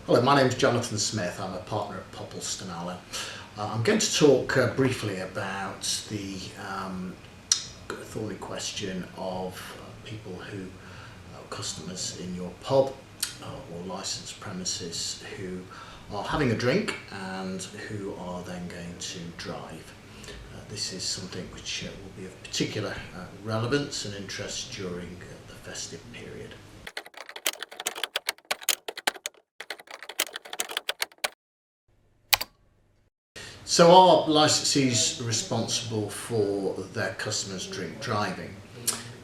Hello, my name is Jonathan Smith. I'm a partner at Poppleston Allen. I'm going to talk briefly about the thorny question of people who, customers in your pub or licensed premises who are having a drink and who are then going to drive. This is something which will be of particular relevance and interest during the festive period. So are licensees responsible for their customers drink driving?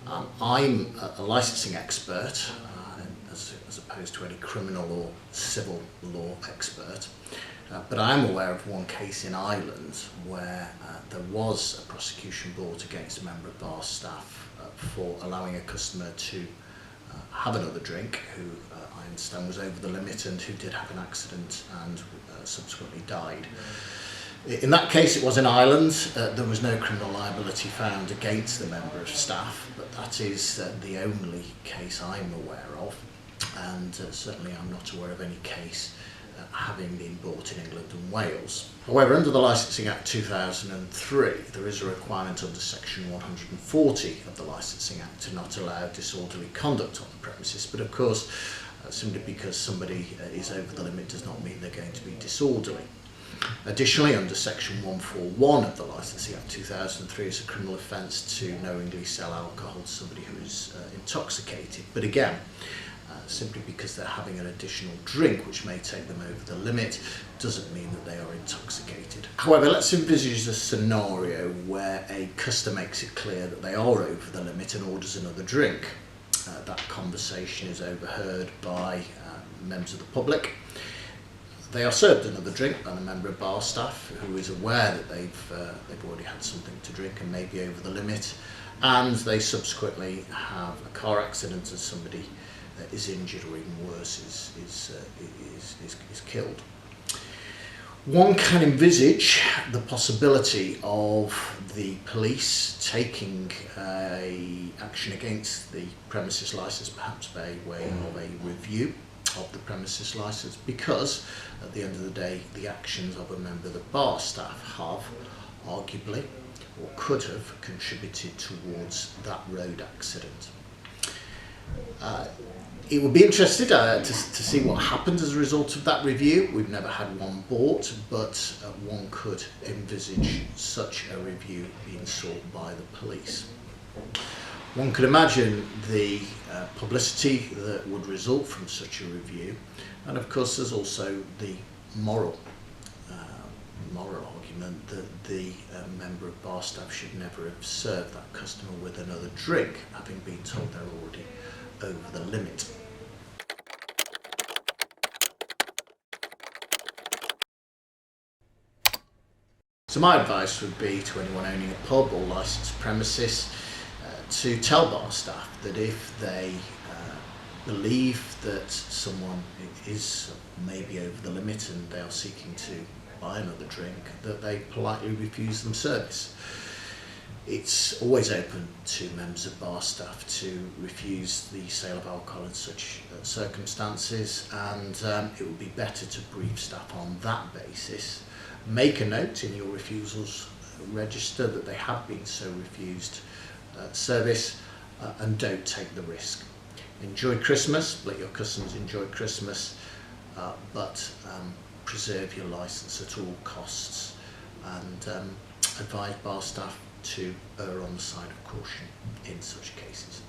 I'm a licensing expert as opposed to any criminal or civil law expert, but I am aware of one case in Ireland where there was a prosecution brought against a member of bar staff for allowing a customer to have another drink who I understand was over the limit and who did have an accident and subsequently died. In that case, it was in Ireland. There was no criminal liability found against the member of staff, but that is the only case I'm aware of, and certainly I'm not aware of any case having been brought in England and Wales. However, under the Licensing Act 2003, there is a requirement under section 140 of the Licensing Act to not allow disorderly conduct on the premises, but of course, simply because somebody is over the limit does not mean they're going to be disorderly. Additionally, under section 141 of the Licensing Act 2003, it's a criminal offence to knowingly sell alcohol to somebody who is intoxicated. But again, simply because they're having an additional drink which may take them over the limit doesn't mean that they are intoxicated. However, let's envisage a scenario where a customer makes it clear that they are over the limit and orders another drink. That conversation is overheard by members of the public. They are served another drink by a member of bar staff who is aware that they've already had something to drink and may be over the limit, and they subsequently have a car accident and somebody is injured or even worse is killed. One can envisage the possibility of the police taking action against the premises licence, perhaps by way of a review of the premises licence, because at the end of the day the actions of a member of the bar staff have arguably or could have contributed towards that road accident. It would be interesting to see what happened as a result of that review. We've never had one bought, but one could envisage such a review being sought by the police. One could imagine the publicity that would result from such a review, and of course there's also the moral argument that the member of bar staff should never have served that customer with another drink, having been told they're already over the limit. So my advice would be to anyone owning a pub or licensed premises to tell bar staff that if they believe that someone is maybe over the limit and they are seeking to buy another drink, that they politely refuse them service. It's always open to members of bar staff to refuse the sale of alcohol in such circumstances, and it would be better to brief staff on that basis. Make a note in your refusals register that they have been so refused service, and don't take the risk. Enjoy Christmas, let your customers enjoy Christmas, but preserve your licence at all costs, and advise bar staff to err on the side of caution in such cases.